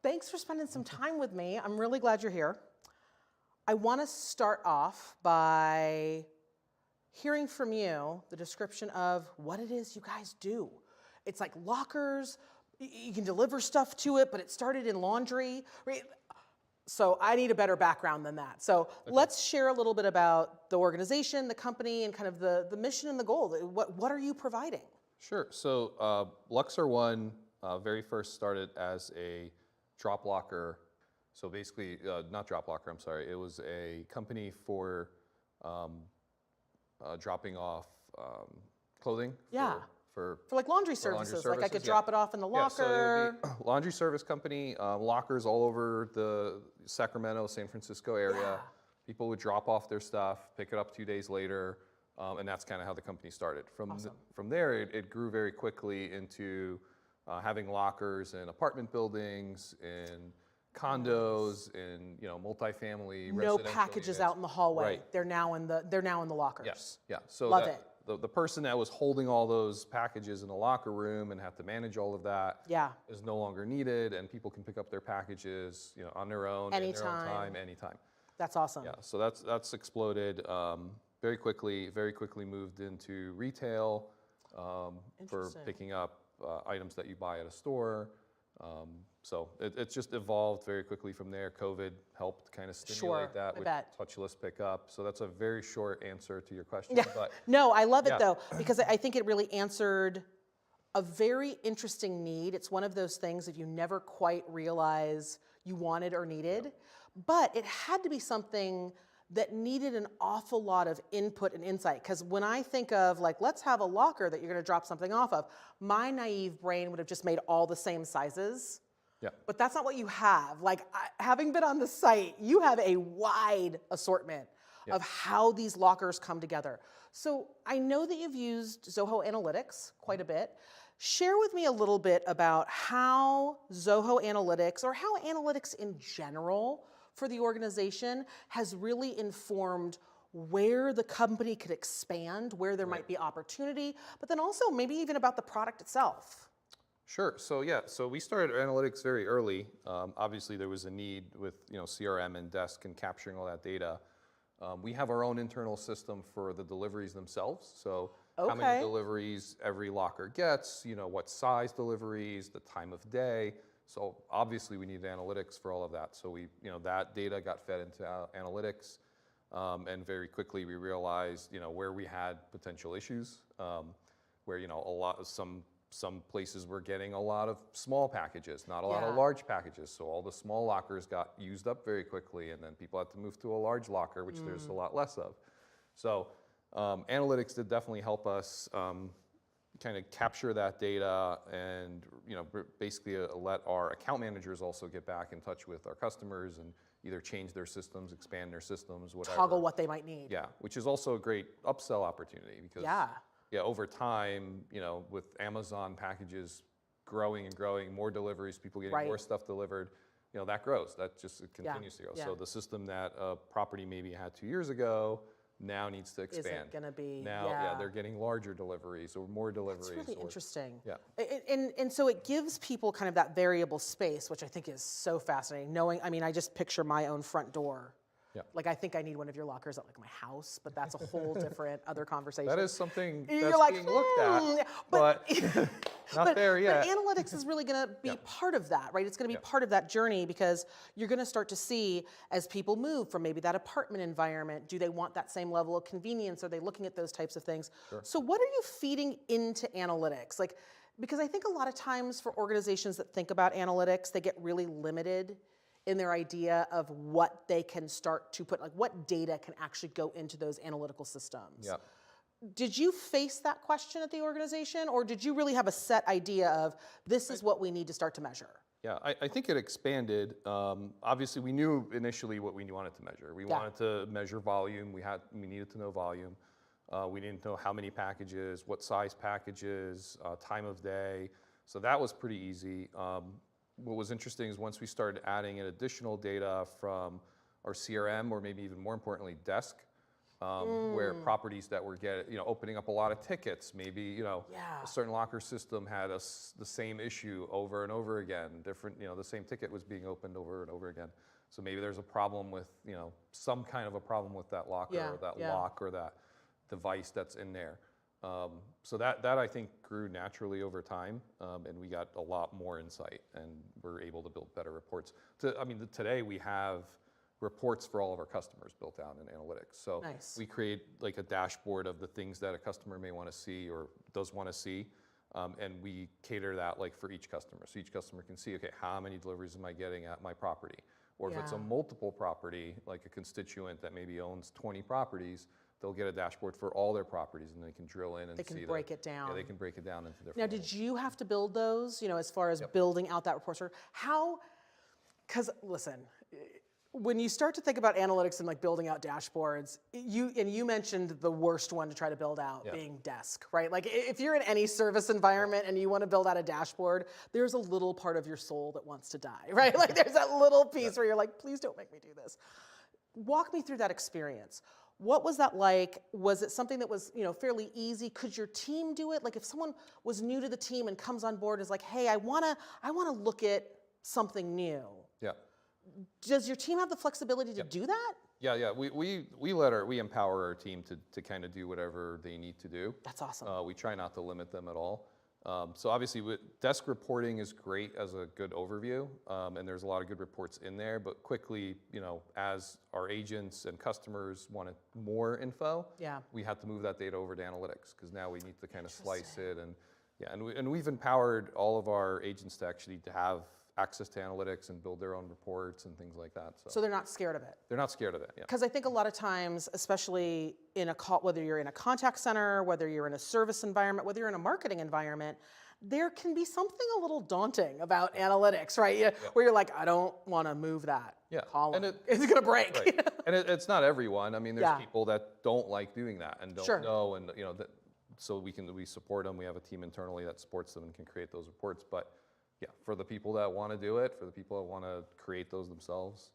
thanks for spending some time with me. I'm really glad you're here. I want to start off by hearing from you the description of what it is you guys do. It's like lockers, you can deliver stuff to it, but it started in laundry. Right? So I need a better background than that. So let's share a little bit about the organization, the company, and kind of the mission and the goal. What are you providing? Sure. So Luxer One very first started as a drop locker. So basically, not drop locker, I'm sorry. It was a company for dropping off clothing. Yeah. For like laundry services. Like I could drop it off in the locker. So it would be laundry service company, lockers all over the Sacramento, San Francisco area. Yeah. People would drop off their stuff, pick it up 2 days later, and that's kind of how the company started. From there, it grew very quickly into having lockers in apartment buildings, in condos, in multifamily. No packages units. Out in the hallway. Right. They're now in the lockers. Yes. Yeah. So Love it. The person that was holding all those packages in the locker room and have to manage all of that is no longer needed, and people can pick up their packages on their own, in their own time, anytime. That's awesome. Yeah, so that's exploded very quickly. Very quickly moved into retail for picking up items that you buy at a store. So it's just evolved very quickly from there. COVID helped kind of stimulate that with touchless pickup. So that's a very short answer to your question. Yeah. But no, I love it though, because I think it really answered a very interesting need. It's one of those things that you never quite realize you wanted or needed, but it had to be something that needed an awful lot of input and insight. Because when I think of like, let's have a locker that you're gonna drop something off of, my naive brain would have just made all the same sizes. Yeah. But that's not what you have. Like, having been on the site, you have a wide assortment of how these lockers come together. So I know that you've used Zoho Analytics quite a bit. Share with me a little bit about how Zoho Analytics, or how analytics in general for the organization, has really informed where the company could expand, where there might be opportunity, but then also maybe even about the product itself. Sure. So we started analytics very early. Obviously, there was a need with CRM and desk and capturing all that data. We have our own internal system for the deliveries themselves. So how many deliveries every locker gets, what size deliveries, the time of day. So obviously, we need analytics for all of that. So that data got fed into analytics, and very quickly we realized where we had potential issues, where some places were getting a lot of small packages, not a lot of large packages. So all the small lockers got used up very quickly, and then people had to move to a large locker, which there's a lot less of. So analytics did definitely help us kind of capture that data and basically let our account managers also get back in touch with our customers and either change their systems, expand their systems, whatever. Toggle what they might need. Yeah, which is also a great upsell opportunity because over time, with Amazon packages growing and growing, more deliveries, people getting more stuff delivered, that grows. That just continues to grow. So the system that a property maybe had 2 years ago now needs to expand. Isn't going to be, now, they're getting larger deliveries or more deliveries. It's really interesting. Yeah. And so it gives people kind of that variable space, which I think is so fascinating. I just picture my own front door. Yeah. Like, I think I need one of your lockers at like my house, but that's a whole different other conversation. That is something that's being looked at, but not there yet. But analytics is really going to be part of that, right? It's going to be part of that journey, because you're going to start to see as people move from maybe that apartment environment, do they want that same level of convenience? Are they looking at those types of things? Sure. So what are you feeding into analytics? Like, because I think a lot of times for organizations that think about analytics, they get really limited in their idea of what they can start to put, like what data can actually go into those analytical systems. Yeah. Did you face that question at the organization, or did you really have a set idea of this is what we need to start to measure? Yeah, I think it expanded. Obviously, we knew initially what we wanted to measure. We wanted to measure volume. We needed to know volume. We didn't know how many packages, what size packages, time of day. So that was pretty easy. What was interesting is once we started adding in additional data from our CRM, or maybe even more importantly, desk, where properties that were opening up a lot of tickets, maybe a certain locker system had the same issue over and over again. The same ticket was being opened over and over again. So maybe there's a problem with some kind of a problem with that locker or that lock or that device that's in there. So that I think grew naturally over time, and we got a lot more insight, and we're able to build better reports. Today we have reports for all of our customers built out in analytics. So we create like a dashboard of the things that a customer may want to see or does want to see, and we cater that like for each customer. So each customer can see, okay, how many deliveries am I getting at my property? Or if it's a multiple property, like a constituent that maybe owns 20 properties, they'll get a dashboard for all their properties, and they can drill in and see. They can break it down. Yeah, they can break it down into different. Now, did you have to build those? As far as building out that report? Because listen, when you start to think about analytics and like building out dashboards, you mentioned the worst one to try to build out being desk, right? Like if you're in any service environment and you want to build out a dashboard, there's a little part of your soul that wants to die, right? Like there's that little piece where you're like, please don't make me do this. Walk me through that experience. What was that like? Was it something that was, fairly easy? Could your team do it? Like if someone was new to the team and comes on board and is like, hey, I wanna look at something new. Yeah. Does your team have the flexibility to do that? Yeah. We empower our team to kind of do whatever they need to do. That's awesome. We try not to limit them at all. So obviously, desk reporting is great as a good overview, and there's a lot of good reports in there. But quickly, as our agents and customers wanted more info, we had to move that data over to analytics because now we need to kind of slice it and we've empowered all of our agents to actually have access to analytics and build their own reports and things like that. So they're not scared of it? They're not scared of it, yeah. Because I think a lot of times, especially in whether you're in a contact center, whether you're in a service environment, whether you're in a marketing environment, there can be something a little daunting about analytics, right? Where you're like, I don't want to move that column. And it's going to break. Right. And it's not everyone. I mean, there's people that don't like doing that and don't know, and so we support them. We have a team internally that supports them and can create those reports. But for the people that want to do it, for the people that want to create those themselves,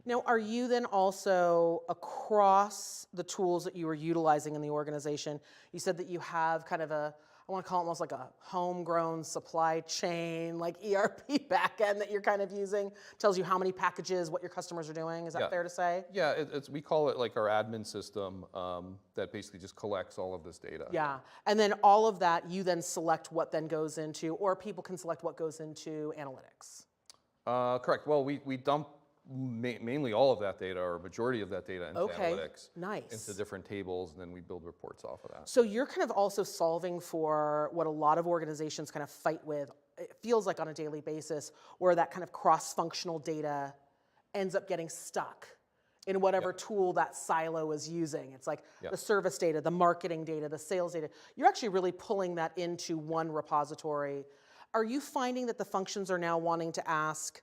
Now, are you then also across the tools that you were utilizing in the organization? You said that you have kind of I want to call it almost like a homegrown supply chain, like ERP backend that you're kind of using. Tells you how many packages, what your customers are doing. Is that fair to say? Yeah, we call it like our admin system that basically just collects all of this data. Yeah, and then all of that, you then select what then goes into, or people can select what goes into analytics. Correct. Well, we dump mainly all of that data, or majority of that data, into analytics, into different tables, and then we build reports off of that. So you're kind of also solving for what a lot of organizations kind of fight with, it feels like on a daily basis, where that kind of cross-functional data ends up getting stuck in whatever tool that silo is using. It's like the service data, the marketing data, the sales data. You're actually really pulling that into one repository. Are you finding that the functions are now wanting to ask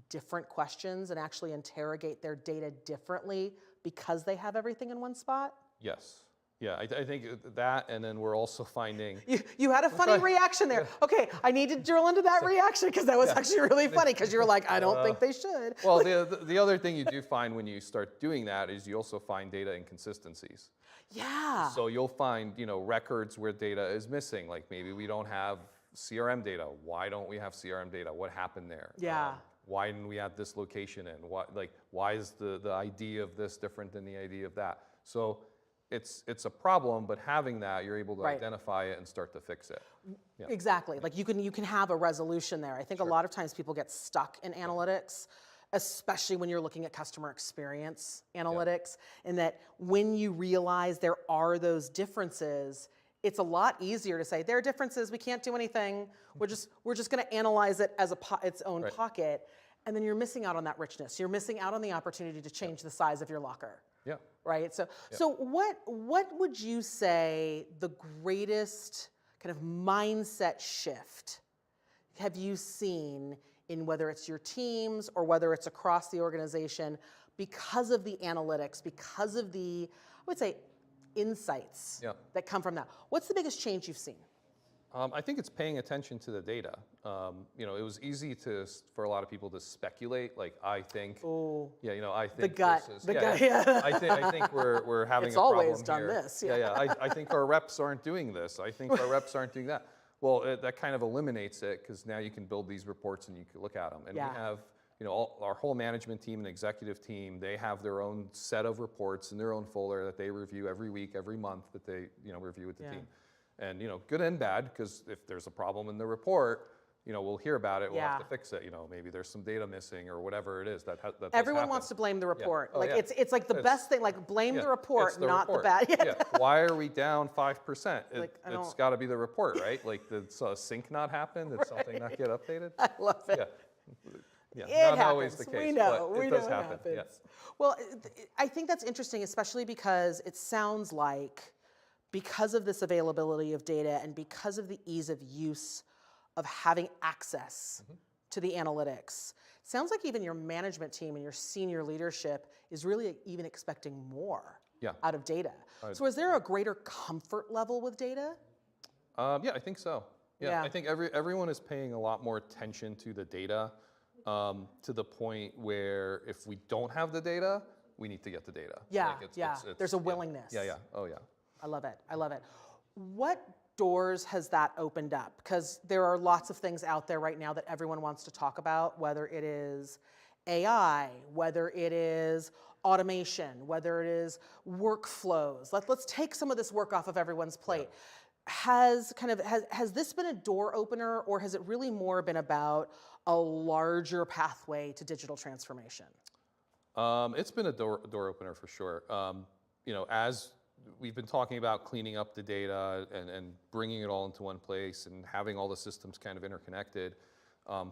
different questions and actually interrogate their data differently because they have everything in one spot? Yes. Yeah, I think that, and then we're also finding... You had a funny reaction there. Okay, I need to drill into that reaction because that was actually really funny because you were like, I don't think they should. Well, the other thing you do find when you start doing that is you also find data inconsistencies. Yeah. So you'll find, records where data is missing. Like maybe we don't have CRM data. Why don't we have CRM data? What happened there? Yeah. Why didn't we add this location in? Why is the ID of this different than the ID of that? So it's a problem, but having that, you're able to identify it and start to fix it. Yeah. Exactly. Like you can have a resolution there. I think a lot of times people get stuck in analytics, especially when you're looking at customer experience analytics, and that when you realize there are those differences, it's a lot easier to say there are differences. We can't do anything. We're just going to analyze it as its own pocket, and then you're missing out on that richness. You're missing out on the opportunity to change the size of your locker. Yeah. Right. So what would you say the greatest kind of mindset shift have you seen in whether it's your teams or whether it's across the organization because of the analytics, because of the, I would say, insights that come from that? What's the biggest change you've seen? I think it's paying attention to the data. You know, it was easy for a lot of people to speculate. Like, I think, Oh, yeah, you know, I think the gut, versus, the yeah, gut. yeah. Yeah. I think we're having It's a problem always done here. this, Yeah, yeah. yeah. I think our reps aren't doing this. I think our reps aren't doing that. Well, that kind of eliminates it because now you can build these reports and you can look at them. And Yeah. we have, you know, our whole management team and executive team, they have their own set of reports in their own folder that they review every week, every month that they, you know, review with the Yeah. team. And, you know, good and bad, because if there's a problem in the report, you know, we'll hear about it, we'll have to Yeah. fix it. You know, maybe there's some data missing or whatever it is that does Everyone happen. wants to blame the report. Oh, like yeah. it's like the It's- best thing. Like blame Yeah, the report, it's the not report. the bad. Yeah. Yeah. Why are we down 5%? Like, I It's don't- got to be the report, right? Like, did a sync not happen? Did something not get updated? I love it. Yeah. Yeah. It Not happens. always the case, we know. but We it know does it happen. happens. Yeah. Well, I think that's interesting, especially because it sounds like because of this availability of data and because of the ease of use of having access to the analytics, sounds like even your management team and your senior leadership is really even expecting more Yeah. out of data. So is there a greater comfort level with data? Yeah, I think so. Yeah, Yeah. I think everyone is paying a lot more attention to the data, to the point where if we don't have the data, we need to get the data. Yeah, Like yeah. There's a willingness. Yeah, yeah. Oh, yeah. I love it. I love it. What doors has that opened up? Because there are lots of things out there right now that everyone wants to talk about, whether it is AI, whether it is automation, whether it is workflows. Let's take some of this work off of everyone's plate. Has this been a door opener, or has it really more been about a larger pathway to digital transformation? It's been a door opener for sure. You know, as we've been talking about cleaning up the data and bringing it all into one place and having all the systems kind of interconnected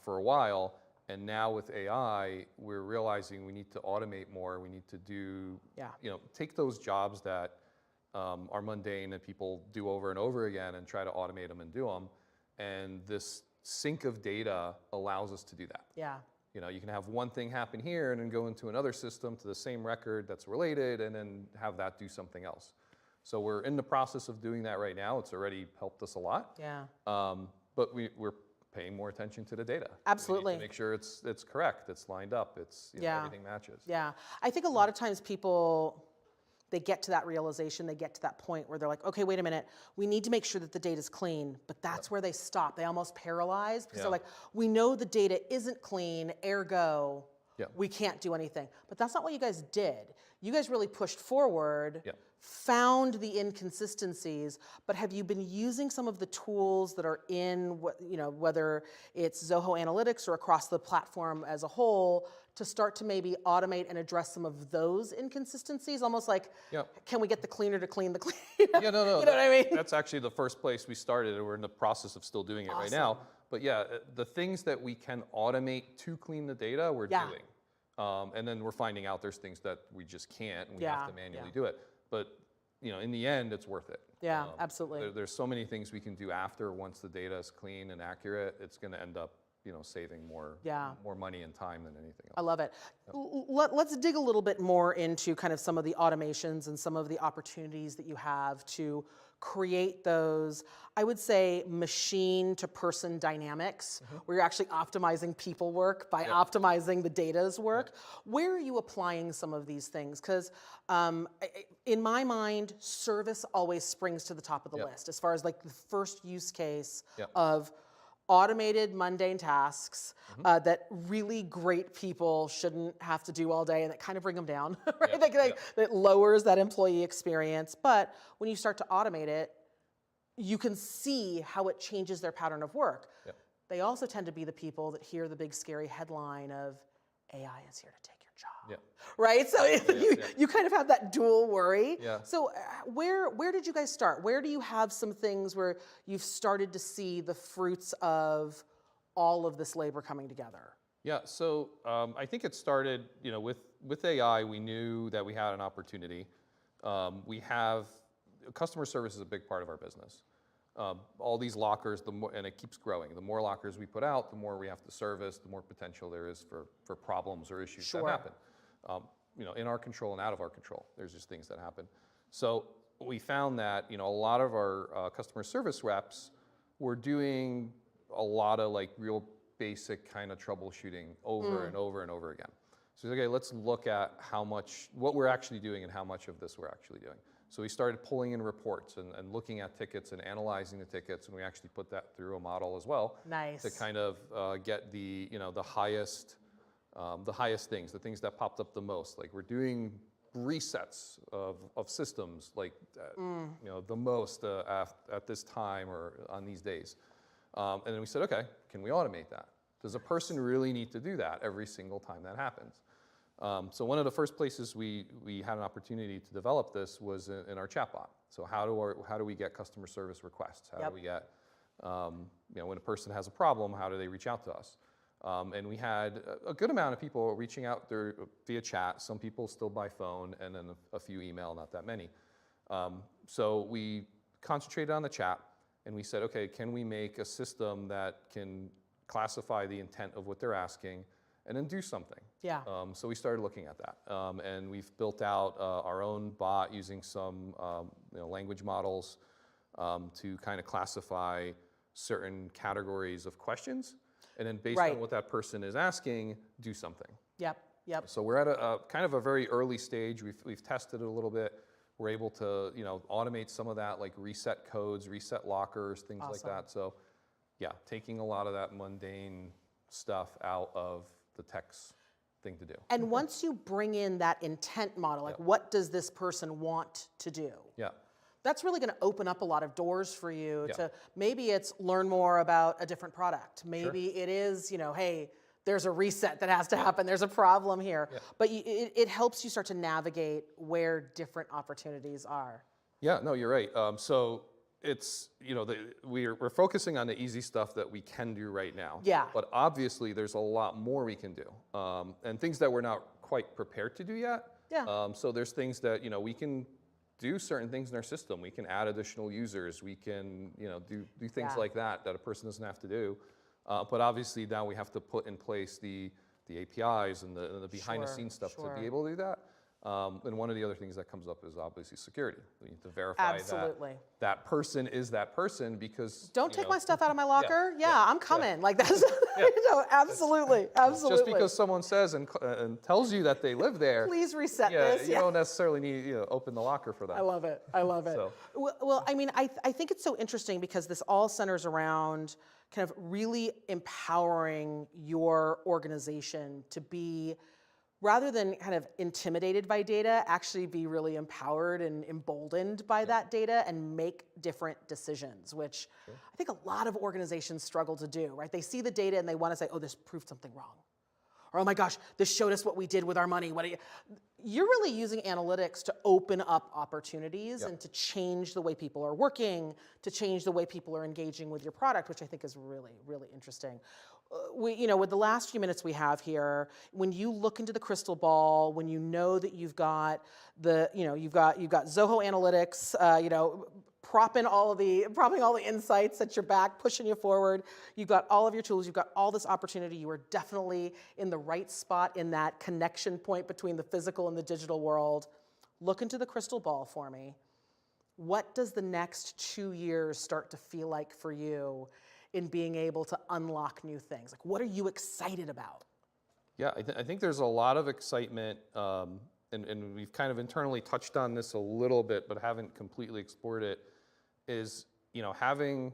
for a while. And now with AI, we're realizing we need to automate more. We need to do, you know, take those jobs that are mundane and people do over and over again and try to automate them and do them. And this sync of data allows us to do that. Yeah. You know, you can have one thing happen here and then go into another system to the same record that's related and then have that do something else. So we're in the process of doing that right now. It's already helped us a lot. Yeah. But we're paying more attention to the data. Absolutely. We need to make sure it's correct, it's lined up, it's, you know, everything matches. Yeah. I think a lot of times people, they get to that realization, they get to that point where they're like, okay, wait a minute, we need to make sure that the data's clean, but that's where they stop. They almost paralyze because they're like, we know the data isn't clean, ergo, we can't do anything. But that's not what you guys did. You guys really pushed forward, found the inconsistencies, but have you been using some of the tools that are in, you know, whether it's Zoho Analytics or across the platform as a whole, to start to maybe automate and address some of those inconsistencies? Almost like, can we get the cleaner to clean the clean? Yeah, no. You know what I mean? That's actually the first place we started, and we're in the process of still doing it right now. But yeah, the things that we can automate to clean the data, we're doing. And then we're finding out there's things that we just can't, and we have to manually do it. But you know, in the end, it's worth it. Yeah, absolutely. There's so many things we can do after once the data is clean and accurate. It's going to end up, you know, saving more money and time than anything else. I love it. Let's dig a little bit more into kind of some of the automations and some of the opportunities that you have to create those, I would say, machine to person dynamics, where you're actually optimizing people work by optimizing the data's work. Where are you applying some of these things? Because in my mind, service always springs to the top of the list as far as like the first use case of automated mundane tasks that really great people shouldn't have to do all day and that kind of bring them down, right? That lowers that employee experience. But when you start to automate it, you can see how it changes their pattern of work. They also tend to be the people that hear the big scary headline of AI is here to take your job, right? So you kind of have that dual worry. So where did you guys start? Where do you have some things where you've started to see the fruits of all of this labor coming together? Yeah, so I think it started, you know, with AI, we knew that we had an opportunity. We have, customer service is a big part of our business. All these lockers, the more, and it keeps growing. The more lockers we put out, the more we have to service, the more potential there is for problems or issues that happen. You know, in our control and out of our control. There's just things that happen. So we found that, you know, a lot of our customer service reps we're doing a lot of like real basic kind of troubleshooting over and over and over again. So okay, let's look at what we're actually doing and how much of this we're actually doing. So we started pulling in reports and looking at tickets and analyzing the tickets, and we actually put that through a model as well. Nice. To kind of get the highest things, the things that popped up the most. Like we're doing resets of systems, like the most at this time or on these days. And then we said, okay, can we automate that? Does a person really need to do that every single time that happens? So one of the first places we had an opportunity to develop this was in our chatbot. So how do we get customer service requests? How do we get, when a person has a problem, how do they reach out to us? And we had a good amount of people reaching out there via chat, some people still by phone, and then a few email, not that many. So we concentrated on the chat, and we said, okay, can we make a system that can classify the intent of what they're asking and then do something? Yeah. So we started looking at that. And we've built out our own bot using some language models to kind of classify certain categories of questions. And then based on what that person is asking, do something. Yep. So we're at a kind of a very early stage. We've tested it a little bit. We're able to automate some of that, like reset codes, reset lockers, things like that. So yeah, taking a lot of that mundane stuff out of the tech's thing to do. And once you bring in that intent model, like what does this person want to do? Yeah. That's really going to open up a lot of doors for you to, maybe it's learn more about a different product. Maybe it is, hey, there's a reset that has to happen. There's a problem here. Yeah. But it helps you start to navigate where different opportunities are. Yeah, no, you're right. So it's, we're focusing on the easy stuff that we can do right now. Yeah. But obviously there's a lot more we can do. And things that we're not quite prepared to do yet. Yeah. So there's things that, we can do certain things in our system. We can add additional users. We can, do things like that a person doesn't have to do. But obviously now we have to put in place the APIs and the behind the scenes stuff to be able to do that. And one of the other things that comes up is obviously security. We need to verify that person is that person, because don't take my stuff out of my locker. I'm coming. Like that's absolutely. Just because someone says and tells you that they live there, please reset this. You don't necessarily need open the locker for that. I love it. So. Well, I mean, I think it's so interesting because this all centers around kind of really empowering your organization to be, rather than kind of intimidated by data, actually be really empowered and emboldened by that data and make different decisions, which I think a lot of organizations struggle to do, right? They see the data and they want to say, oh, this proved something wrong. Or, oh my gosh, this showed us what we did with our money. You're really using analytics to open up opportunities and to change the way people are working, to change the way people are engaging with your product, which I think is really, really interesting. With the last few minutes we have here, when you look into the crystal ball, when you know that you've got you've got Zoho Analytics, propping all the insights at your back, pushing you forward. You've got all of your tools. You've got all this opportunity. You are definitely in the right spot in that connection point between the physical and the digital world. Look into the crystal ball for me. What does the next 2 years start to feel like for you in being able to unlock new things? Like, what are you excited about? Yeah, I think there's a lot of excitement, and we've kind of internally touched on this a little bit, but haven't completely explored it, is having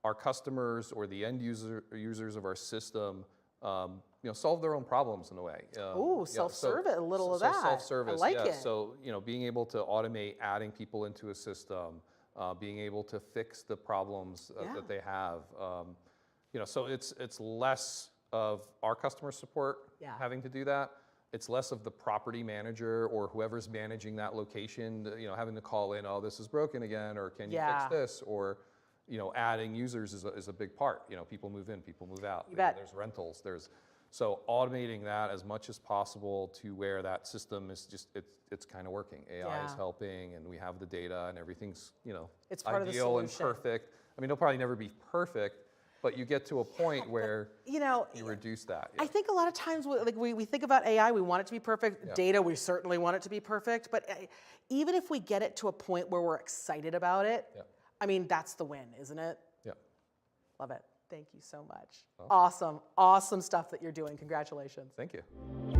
our customers or the end users of our system solve their own problems in a way. Self-service, a little of that. Self-service, I like it. So being able to automate adding people into a system, being able to fix the problems that they have. So it's less of our customer support having to do that. It's less of the property manager or whoever's managing that location, having to call in, oh, this is broken again, or can you fix this? Or, adding users is a big part. People move in, people move out. There's rentals. So automating that as much as possible to where that system is just, it's kind of working. AI is helping, and we have the data, and everything's, it's part ideal of the solution. And perfect. I mean, it'll probably never be perfect, but you get to a point where you reduce that. I think a lot of times, we think about AI, we want it to be perfect. Data, we certainly want it to be perfect. But even if we get it to a point where we're excited about it, I mean, that's the win, isn't it? Yeah. Love it. Thank you so much. Awesome, awesome stuff that you're doing. Congratulations. Thank you.